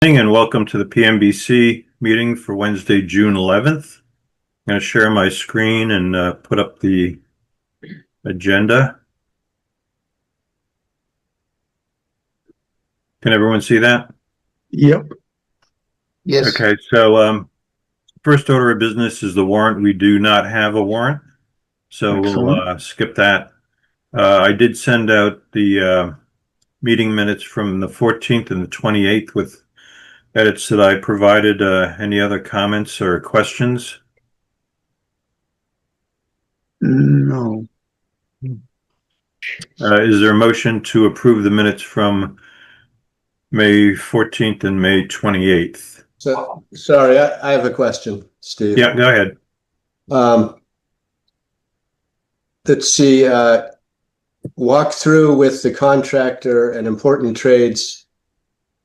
evening and welcome to the PMBC meeting for Wednesday, June 11th. I'm going to share my screen and put up the agenda. Can everyone see that? Yep. Yes. Okay, so first order of business is the warrant. We do not have a warrant, so Excellent. we'll skip that. I did send out the meeting minutes from the 14th and the 28th with edits that I provided. Any other comments or questions? No. Is there a motion to approve the minutes from May 14th and May 28th? So, sorry, I have a question, Steve. Yeah, go ahead. Let's see, walk through with the contractor and important trades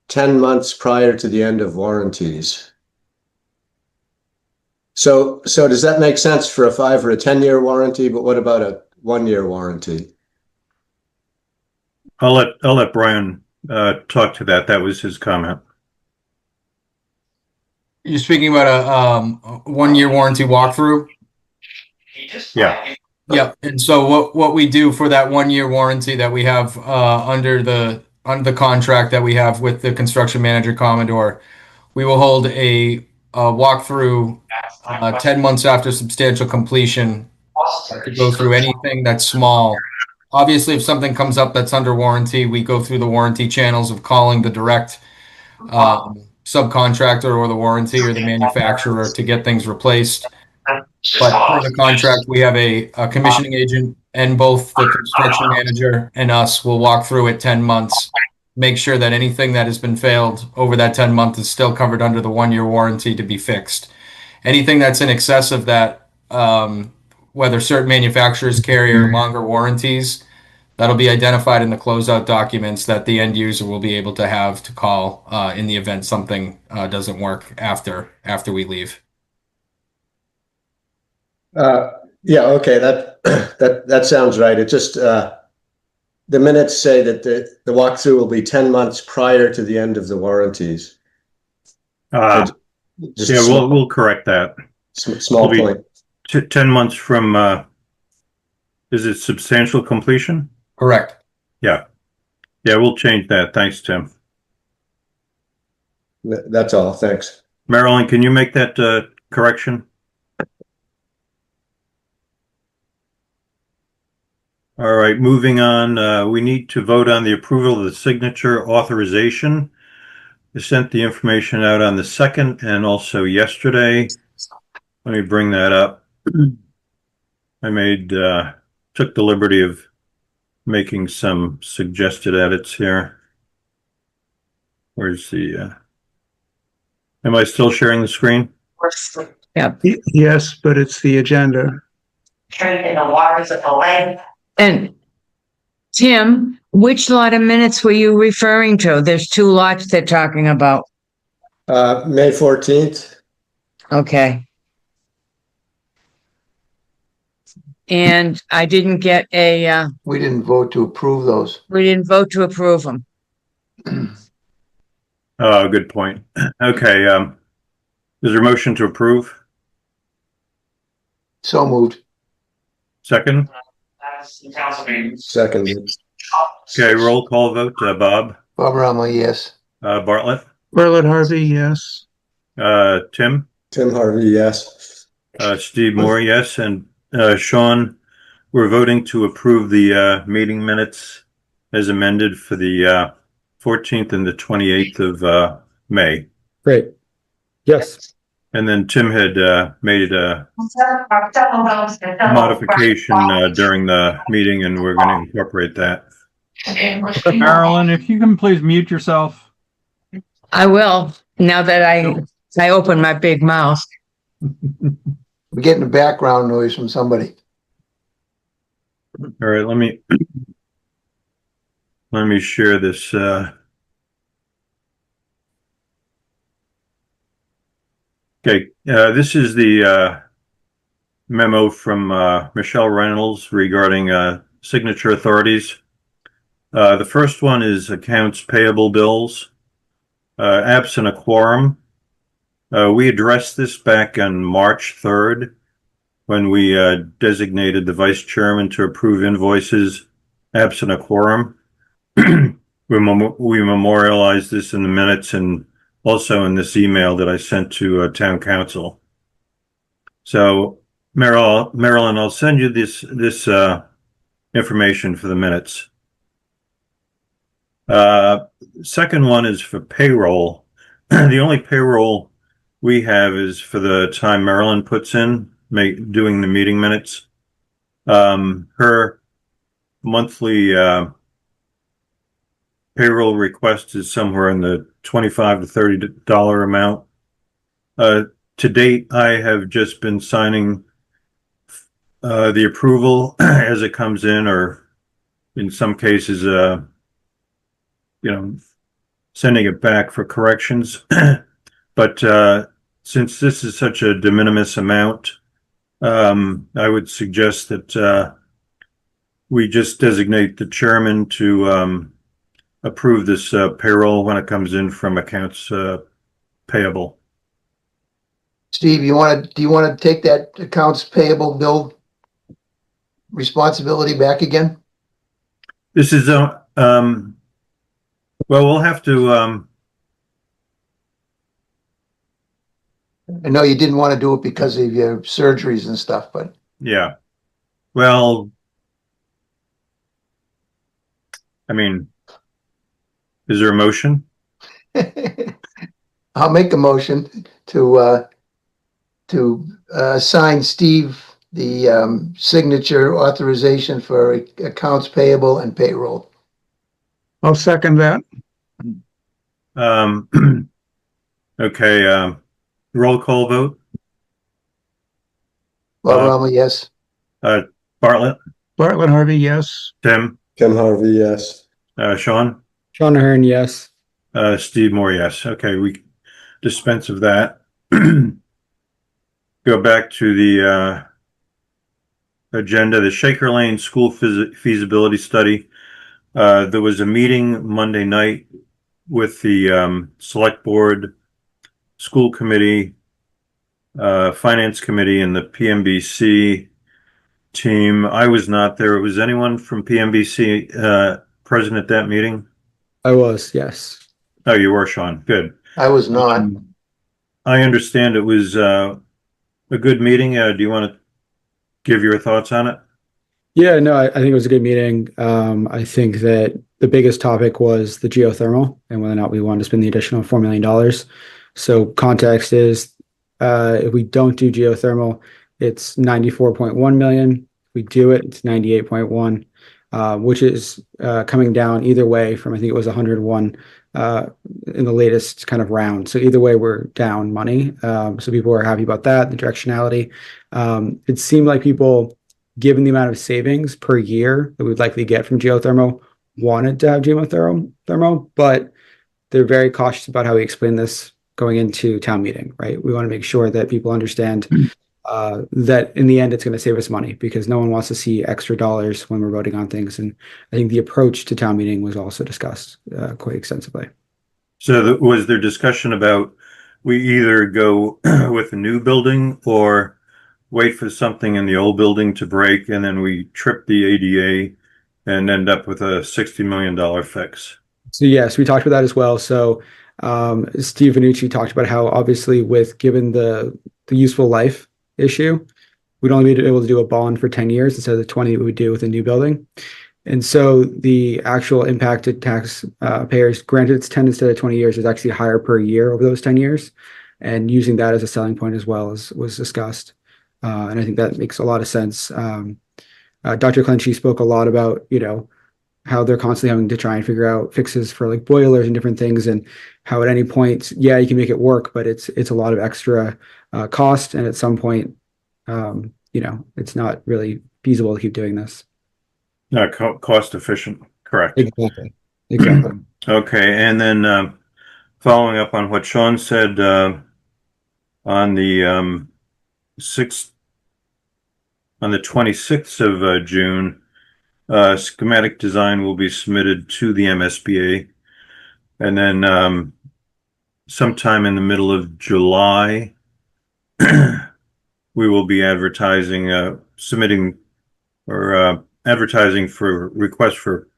10 months prior to the end of warranties. So does that make sense for a 5 or a 10-year warranty? But what about a 1-year warranty? I'll let Brian talk to that. That was his comment. You're speaking about a 1-year warranty walkthrough? Yeah. Yep. And so what we do for that 1-year warranty that we have under the contract that we have with the construction manager Commodore, we will hold a walkthrough 10 months after substantial completion to go through anything that's small. Obviously, if something comes up that's under warranty, we go through the warranty channels of calling the direct subcontractor or the warranty or the manufacturer to get things replaced. But for the contract, we have a commissioning agent, and both the construction manager and us will walk through it 10 months, make sure that anything that has been failed over that 10 months is still covered under the 1-year warranty to be fixed. Anything that's in excess of that, whether certain manufacturers carry or longer warranties, that'll be identified in the closeout documents that the end user will be able to have to call in the event something doesn't work after we leave. Yeah, okay, that sounds right. It just the minutes say that the walkthrough will be 10 months prior to the end of the warranties. Yeah, we'll correct that. Small point. 10 months from is it substantial completion? Correct. Yeah, we'll change that. Thanks, Tim. That's all. Thanks. Marilyn, can you make that correction? All right, moving on. We need to vote on the approval of the signature authorization. I sent the information out on the 2nd and also yesterday. Let me bring that up. I took the liberty of making some suggested edits here. Where's the, am I still sharing the screen? Yeah. Yes, but it's the agenda. In the waters of the lake. And Tim, which lot of minutes were you referring to? There's 2 lots they're talking about. May 14th. Okay. And I didn't get a, We didn't vote to approve those. we didn't vote to approve them. Oh, good point. Okay. Is there a motion to approve? So moved. Second? Second. Okay, roll call vote. Bob? Bob Rama, yes. Bartlett? Bartlett Harvey, yes. Tim? Tim Harvey, yes. Steve Moore, yes. And Sean, we're voting to approve the meeting minutes as amended for the 14th and the 28th of May. Great. Yes. And then Tim had made a modification during the meeting, and we're going to incorporate that. Marilyn, if you can please mute yourself. I will, now that I open my big mouth. We're getting a background noise from somebody. All right, let me share this. Okay, this is the memo from Michelle Reynolds regarding signature authorities. The first one is accounts payable bills. Absent a quorum. We addressed this back on March 3rd when we designated the vice chairman to approve invoices absent a quorum. We memorialized this in the minutes and also in this email that I sent to town council. So Marilyn, I'll send you this information for the minutes. Second one is for payroll. The only payroll we have is for the time Marilyn puts in doing the meeting minutes. Her monthly payroll request is somewhere in the $25 to $30 amount. To date, I have just been signing the approval as it comes in, or in some cases, sending it back for corrections. But since this is such a de minimis amount, I would suggest that we just designate the chairman to approve this payroll when it comes in from accounts payable. Steve, do you want to take that accounts payable bill responsibility back again? This is well, we'll have to. I know you didn't want to do it because of your surgeries and stuff, but Yeah. Well, I mean, is there a motion? I'll make a motion to assign Steve the signature authorization for accounts payable and payroll. I'll second that. Okay. Roll call vote. Bob Romley, yes. Bartlett, Bartlett Harvey, yes. Tim, Harvey, yes. Sean, Sean Ahern, yes. Steve Moore, yes. Okay, we dispense of that. Go back to the agenda, the Shaker Lane School Feasibility Study. There was a meeting Monday night with the Select Board, School Committee, Finance Committee, and the PMBC team. I was not there. Was anyone from PMBC present at that meeting? I was, yes. Oh, you were, Sean. Good. I was not. I understand it was a good meeting. Do you want to give your thoughts on it? Yeah, no, I think it was a good meeting. I think that the biggest topic was the geothermal and whether or not we wanted to spend the additional $4 million. So context is, if we don't do geothermal, it's 94.1 million. If we do it, it's 98.1, which is coming down either way from, I think it was 101 in the latest kind of round. So either way, we're down money. So people are happy about that, the directionality. It seemed like people, given the amount of savings per year that we'd likely get from geothermal, wanted to have geothermal, but they're very cautious about how we explain this going into town meeting, right? We want to make sure that people understand that in the end, it's going to save us money, because no one wants to see extra dollars when we're voting on things. And I think the approach to town meeting was also discussed quite extensively. So was there discussion about we either go with a new building or wait for something in the old building to break and then we trip the ADA and end up with a $60 million fix? So yes, we talked about that as well. So Steve Vanucci talked about how obviously given the useful life issue, we'd only be able to do a bond for 10 years instead of the 20 we would do with a new building. And so the actual impacted tax payers, granted it's 10 instead of 20 years, is actually higher per year over those 10 years. And using that as a selling point as well was discussed. And I think that makes a lot of sense. Dr. Clenchey spoke a lot about, how they're constantly having to try and figure out fixes for like boilers and different things, and how at any point, yeah, you can make it work, but it's a lot of extra cost. And at some point, it's not really feasible to keep doing this. Not cost efficient, correct? Exactly. Okay, and then following up on what Sean said on the 26th of June, schematic design will be submitted to the MSBA, and then sometime in the middle of July, we will be advertising, submitting or advertising for requests for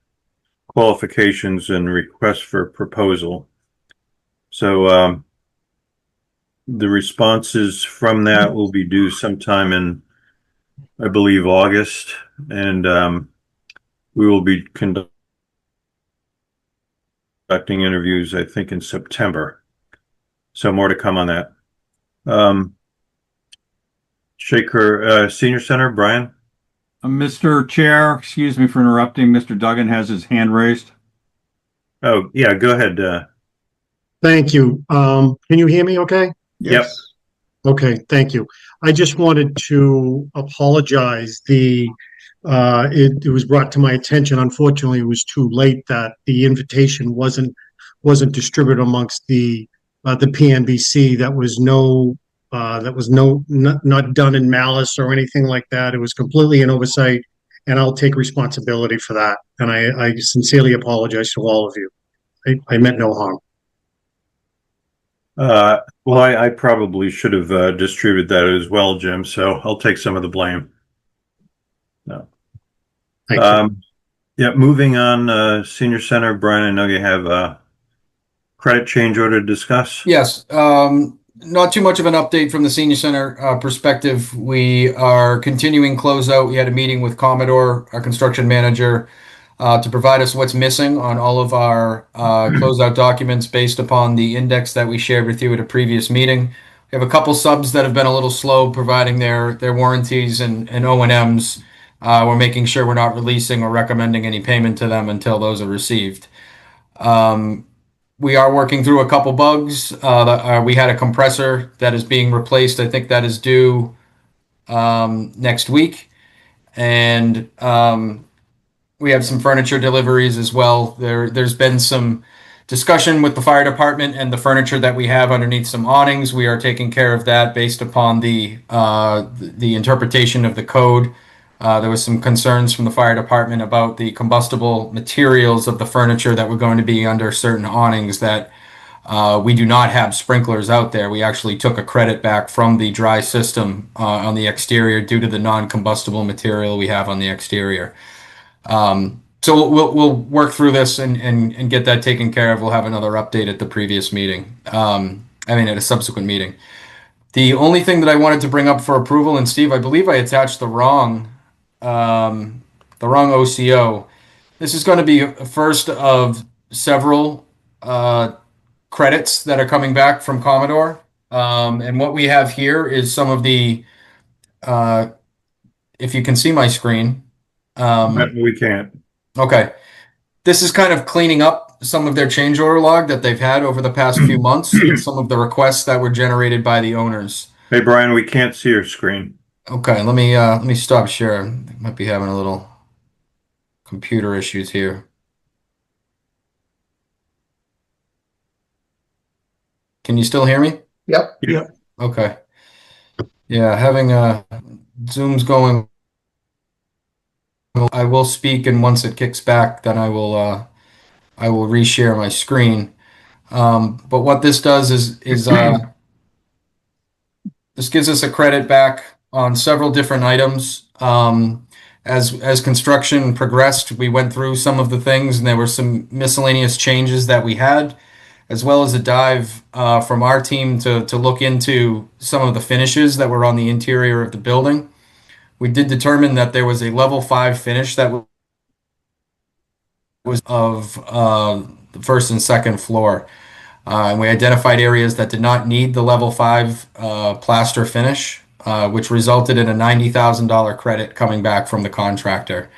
qualifications and requests for proposal. So the responses from that will be due sometime in, I believe, August, and we will be conducting interviews, I think, in September. So more to come on that. Shaker Senior Center, Brian. Mr. Chair, excuse me for interrupting. Mr. Duggan has his hand raised. Oh, yeah, go ahead. Thank you. Can you hear me okay? Yep. Okay, thank you. I just wanted to apologize. It was brought to my attention. Unfortunately, it was too late that the invitation wasn't distributed amongst the PMBC. That was not done in malice or anything like that. It was completely an oversight, and I'll take responsibility for that. And I sincerely apologize to all of you. I meant no harm. Well, I probably should have distributed that as well, Jim, so I'll take some of the blame. No. Thank you. Yeah, moving on, Senior Center, Brian, I know you have a credit change order to discuss. Yes, not too much of an update from the senior center perspective. We are continuing closeout. We had a meeting with Commodore, our construction manager, to provide us what's missing on all of our closeout documents based upon the index that we shared with you at a previous meeting. We have a couple subs that have been a little slow providing their warranties and O&Ms. We're making sure we're not releasing or recommending any payment to them until those are received. We are working through a couple bugs. We had a compressor that is being replaced. I think that is due next week. And we have some furniture deliveries as well. There's been some discussion with the fire department and the furniture that we have underneath some awnings. We are taking care of that based upon the interpretation of the code. There was some concerns from the fire department about the combustible materials of the furniture that were going to be under certain awnings that we do not have sprinklers out there. We actually took a credit back from the dry system on the exterior due to the non-combustible material we have on the exterior. So we'll work through this and get that taken care of. We'll have another update at the previous meeting. At a subsequent meeting. The only thing that I wanted to bring up for approval, and Steve, I believe I attached the wrong OCO. This is going to be a first of several credits that are coming back from Commodore. And what we have here is some of the, if you can see my screen. We can't. Okay. This is kind of cleaning up some of their change order log that they've had over the past few months, and some of the requests that were generated by the owners. Hey, Brian, we can't see your screen. Okay, let me stop sharing. Might be having a little computer issues here. Can you still hear me? Yep. Yep. Okay. Yeah, having Zoom's going. I will speak, and once it kicks back, then I will reshare my screen. But what this does is this gives us a credit back on several different items. As construction progressed, we went through some of the things, and there were some miscellaneous changes that we had, as well as a dive from our team to look into some of the finishes that were on the interior of the building. We did determine that there was a level 5 finish that was of the first and second floor. And we identified areas that did not need the level 5 plaster finish, which resulted in a $90,000 credit coming back from the contractor.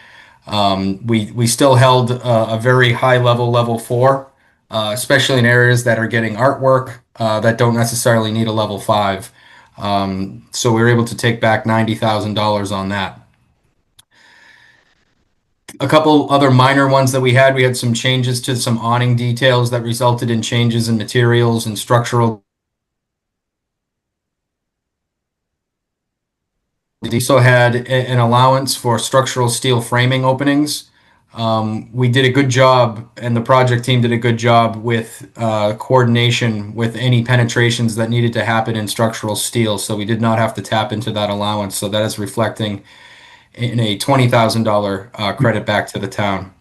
We still held a very high level 4, especially in areas that are getting artwork that don't necessarily need a level 5. So we were able to take back $90,000 on that. A couple other minor ones that we had some changes to some awning details that resulted in changes in materials and structural. We also had an allowance for structural steel framing openings We did a good job, and the project team did a good job with coordination with any penetrations that needed to happen in structural steel. So we did not have to tap into that allowance. So that is reflecting in a $20,000 credit back to the town.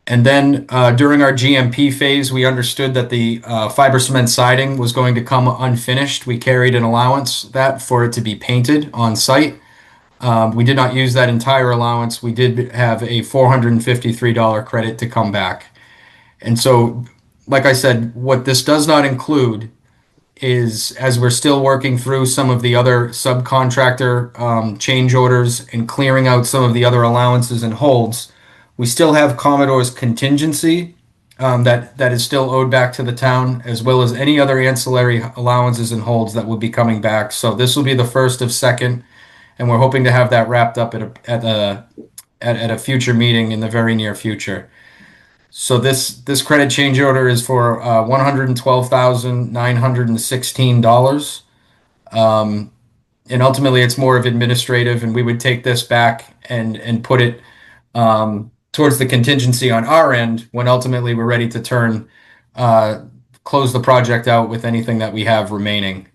And then during our GMP phase, we understood that the fiber cement siding was going to come unfinished. We carried an allowance that for it to be painted on site. We did not use that entire allowance. We did have a $453 credit to come back. And so, like I said, what this does not include is, as we're still working through some of the other subcontractor change orders and clearing out some of the other allowances and holds, we still have Commodore's contingency that is still owed back to the town, as well as any other ancillary allowances and holds that will be coming back. So this will be the first of second, and we're hoping to have that wrapped up at a future meeting in the very near future. So this credit change order is for $112,916. And ultimately, it's more of administrative, and we would take this back and put it towards the contingency on our end when ultimately we're ready to close the project out with anything that we have remaining.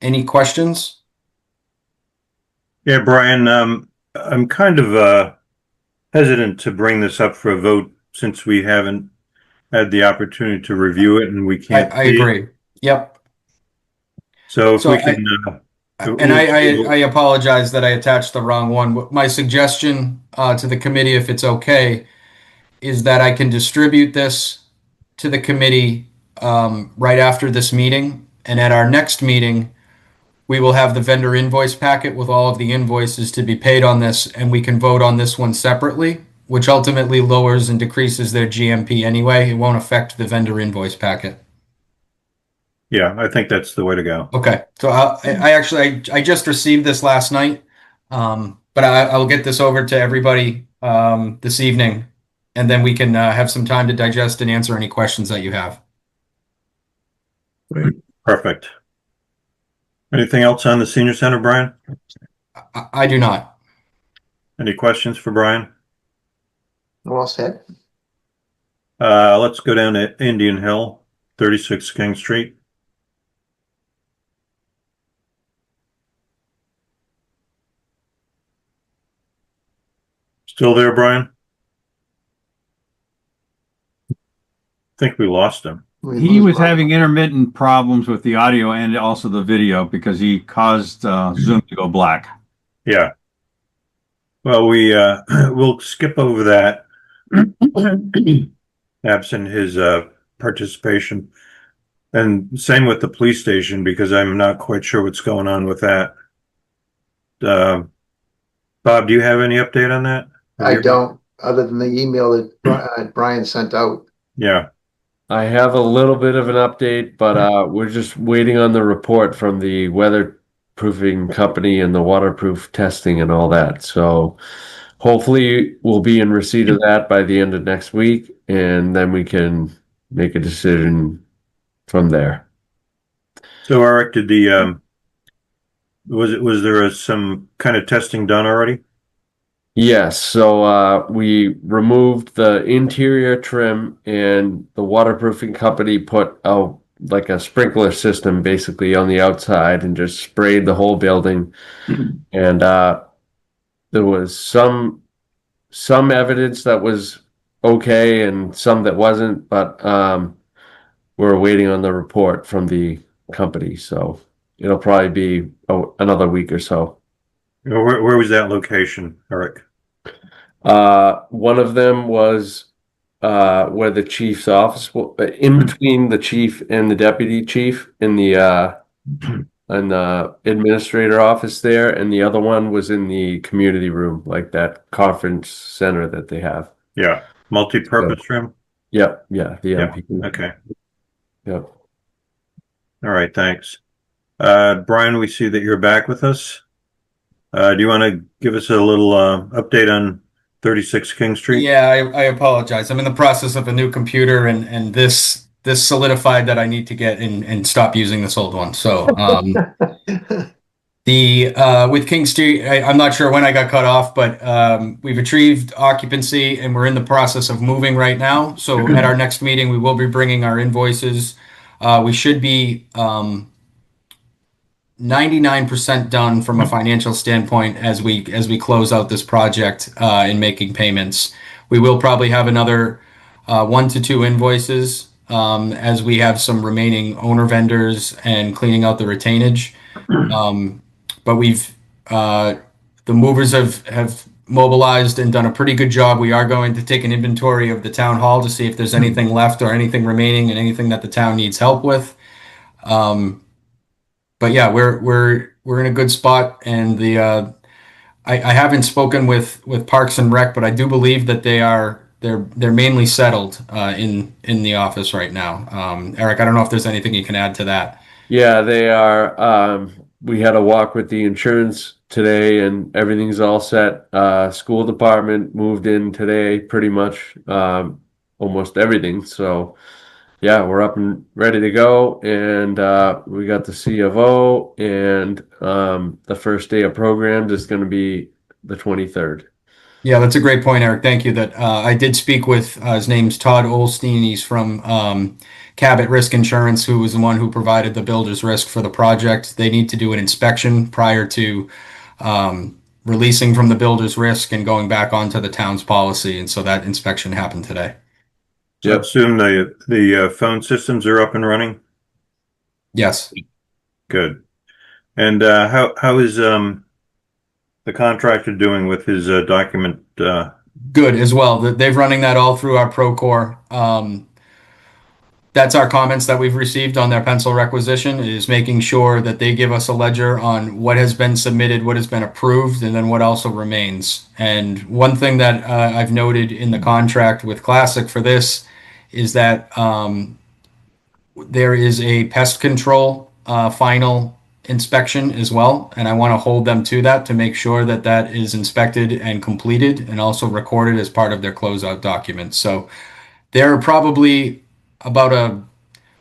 Any questions? Yeah, Brian, I'm kind of hesitant to bring this up for a vote since we haven't had the opportunity to review it and we can't. I agree. Yep. So if we can. And I apologize that I attached the wrong one. My suggestion to the committee, if it's okay, is that I can distribute this to the committee right after this meeting. And at our next meeting, we will have the vendor invoice packet with all of the invoices to be paid on this, and we can vote on this one separately, which ultimately lowers and decreases their GMP anyway. It won't affect the vendor invoice packet. Yeah, I think that's the way to go. Okay, so I just received this last night, but I'll get this over to everybody this evening, and then we can have some time to digest and answer any questions that you have. Perfect. Anything else on the senior center, Brian? I do not. Any questions for Brian? All set. Let's go down to Indian Hill, 36 King Street. Still there, Brian? I think we lost him. He was having intermittent problems with the audio and also the video because he caused Zoom to go black. Yeah. Well, we'll skip over that. Absent his participation. And same with the police station, because I'm not quite sure what's going on with that. Bob, do you have any update on that? I don't, other than the email that Brian sent out. Yeah. I have a little bit of an update, but we're just waiting on the report from the weatherproofing company and the waterproof testing and all that. So hopefully we'll be in receipt of that by the end of next week, and then we can make a decision from there. So Eric, did was there some kind of testing done already? Yes, so we removed the interior trim, and the waterproofing company put like a sprinkler system basically on the outside and just sprayed the whole building. And there was some evidence that was okay and some that wasn't, but we're waiting on the report from the company, so it'll probably be another week or so. Where was that location, Eric? One of them was where the chief's office, in between the chief and the deputy chief, in the administrator office there, and the other one was in the community room, like that conference center that they have. Yeah, multi-purpose room. Yep, yeah, the Yeah. MP. Okay. Yep. All right, thanks. Brian, we see that you're back with us. Do you want to give us a little update on 36 King Street? Yeah, I apologize. I'm in the process of a new computer, and this solidified that I need to get and stop using this old one. So With King Street, I'm not sure when I got cut off, but we've achieved occupancy and we're in the process of moving right now. So at our next meeting, we will be bringing our invoices. We should be 99% done from a financial standpoint as we close out this project in making payments. We will probably have another 1 to 2 invoices as we have some remaining owner vendors and cleaning out the retainage. But the movers have mobilized and done a pretty good job. We are going to take an inventory of the town hall to see if there's anything left or anything remaining and anything that the town needs help with. But yeah, we're in a good spot, and I haven't spoken with Parks and Rec, but I do believe that they're mainly settled in the office right now. Eric, I don't know if there's anything you can add to that. Yeah, they are. We had a walk with the insurance today and everything's all set. School department moved in today, pretty much almost everything. So yeah, we're up and ready to go. And we got the C of O, and the first day of programs is going to be the 23rd. Yeah, that's a great point, Eric. Thank you. That I did speak with, his name's Todd Olstein. He's from Cabot Risk Insurance, who was the one who provided the builder's risk for the project. They need to do an inspection prior to releasing from the builder's risk and going back onto the town's policy. And so that inspection happened today. So I assume the phone systems are up and running? Yes. Good. And how is the contractor doing with his document? Good as well. They're running that all through our Procore. That's our comments that we've received on their pencil requisition, is making sure that they give us a ledger on what has been submitted, what has been approved, and then what also remains. And one thing that I've noted in the contract with Classic for this is that there is a pest control final inspection as well, and I want to hold them to that to make sure that that is inspected and completed and also recorded as part of their closeout document. So they're probably about a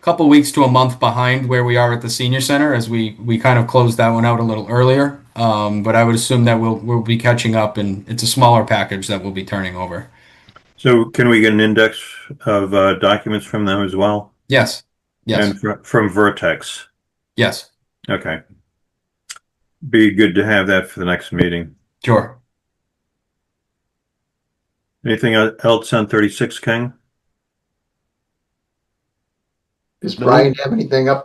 couple weeks to a month behind where we are at the senior center, as we kind of closed that one out a little earlier. But I would assume that we'll be catching up, and it's a smaller package that we'll be turning over. So can we get an index of documents from them as well? Yes. Yes. And from Vertex? Yes. Okay. Be good to have that for the next meeting. Sure. Anything else on 36 King? Does Brian have anything an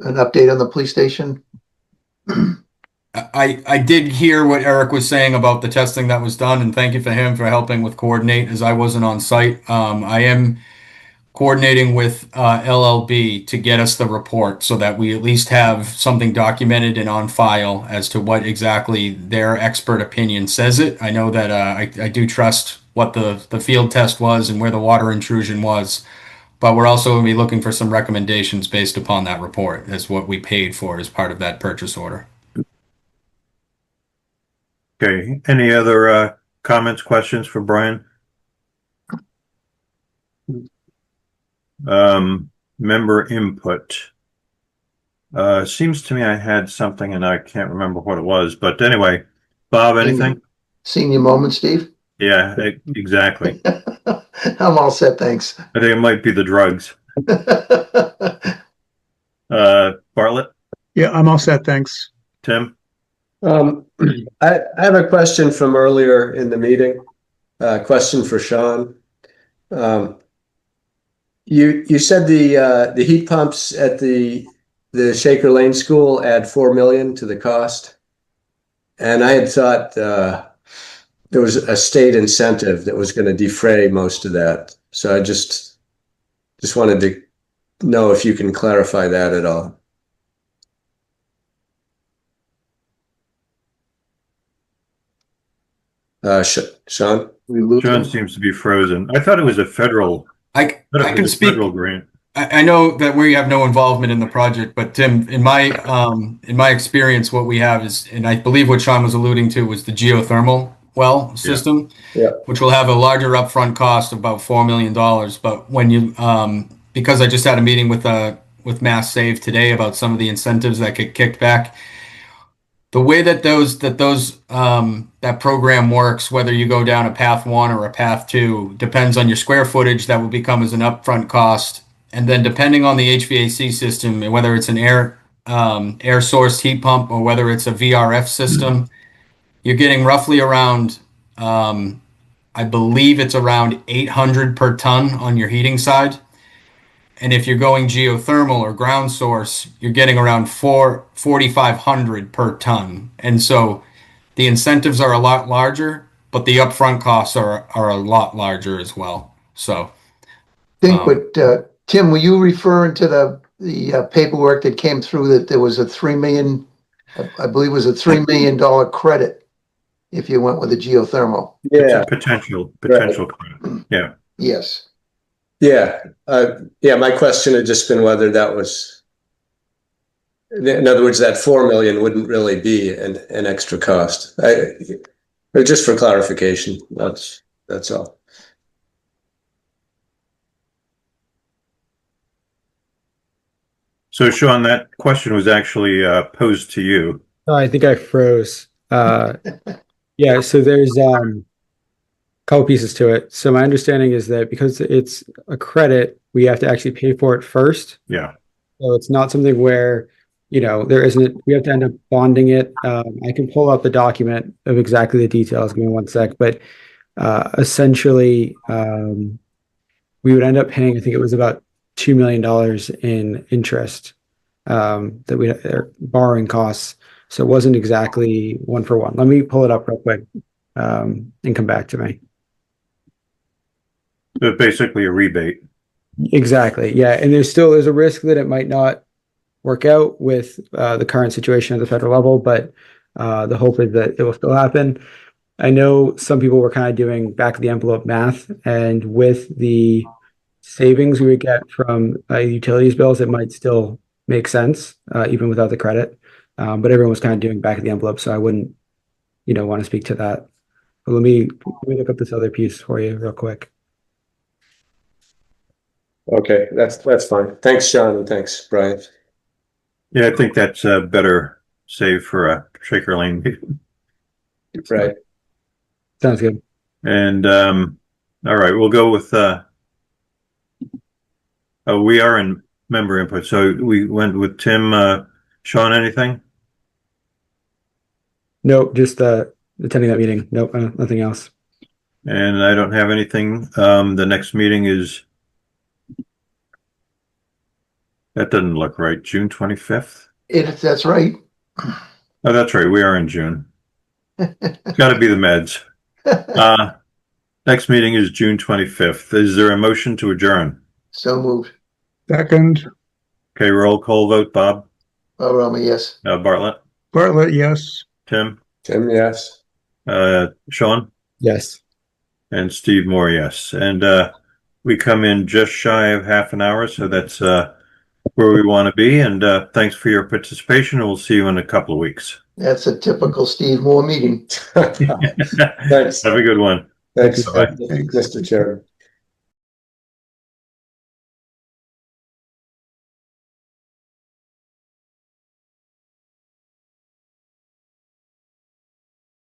update on the police station? I did hear what Eric was saying about the testing that was done, and thank you for him for helping with coordinate, as I wasn't on site. I am coordinating with LLB to get us the report so that we at least have something documented and on file as to what exactly their expert opinion says it. I know that I do trust what the field test was and where the water intrusion was, but we're also going to be looking for some recommendations based upon that report as what we paid for as part of that purchase order. Okay. Any other comments, questions for Brian? Member input. Seems to me I had something and I can't remember what it was, but anyway, Bob, anything? Senior moment, Steve? Yeah, exactly. I'm all set, thanks. I think it might be the drugs. Bartlett? Yeah, I'm all set, thanks. Tim? I have a question from earlier in the meeting. Question for Sean. You said the heat pumps at the Shaker Lane School add $4 million to the cost, and I had thought there was a state incentive that was going to defray most of that. So I just wanted to know if you can clarify that at all. Sean? Sean seems to be frozen. I thought it was a federal. I can speak. Federal grant. I know that we have no involvement in the project, but Tim, in my experience, what we have is, and I believe what Sean was alluding to was the geothermal well system, which will have a larger upfront cost of about $4 million. But when you, because I just had a meeting with Mass Save today about some of the incentives that get kicked back, The way that that program works, whether you go down a path 1 or a path 2, depends on your square footage. That will become as an upfront cost, and then depending on the HVAC system, whether it's an air source heat pump or whether it's a VRF system, you're getting roughly around, I believe it's around 800 per ton on your heating side. And if you're going geothermal or ground source, you're getting around 4,500 per ton. And so the incentives are a lot larger, but the upfront costs are a lot larger as well. So I think what, Tim, were you referring to the paperwork that came through that there was a $3 million, I believe it was a $3 million credit if you went with a geothermal? Yeah. Potential Right. credit. Yeah. Yes. Yeah. My question had just been whether that was, in other words, that 4 million wouldn't really be an extra cost. Just for clarification, that's all. So Sean, that question was actually posed to you. Oh, I think I froze. Yeah, so there's couple pieces to it. So my understanding is that because it's a credit, we have to actually pay for it first. Yeah. So it's not something where, there isn't, we have to end up bonding it. I can pull up the document of exactly the details. Give me one sec. But essentially, we would end up paying, I think it was about $2 million in interest that we borrowing costs. So it wasn't exactly 1 for 1. Let me pull it up real quick and come back to me. But basically a rebate. Exactly. Yeah. And there's a risk that it might not work out with the current situation at the federal level, but the hope is that it will still happen. I know some people were kind of doing back of the envelope math, and with the savings we would get from utilities bills, it might still make sense even without the credit. But everyone was kind of doing back of the envelope, so I wouldn't, want to speak to that. But let me look up this other piece for you real quick. Okay, that's fine. Thanks, Sean, and thanks, Brian. Yeah, I think that's a better save for a Shaker Lane meeting. Right. Sounds good. And all right, we'll go with we are in member input. So we went with Tim. Sean, anything? Nope, just attending that meeting. Nope, nothing else. And I don't have anything. The next meeting is, that doesn't look right, June 25th? That's right. Oh, that's right, we are in June. It's got to be the meds. Next meeting is June 25th. Is there a motion to adjourn? So moved. Second, Okay, roll call vote. Bob? Roma, yes. Bartlett? Bartlett, yes. Tim? Tim, yes. Sean? Yes. And Steve Moore, yes. And we come in just shy of half an hour, so that's where we want to be. And thanks for your participation, and we'll see you in a couple of weeks. That's a typical Steve Moore meeting. Thanks. Have a good one. Thanks, Bye-bye. Mr. Chairman.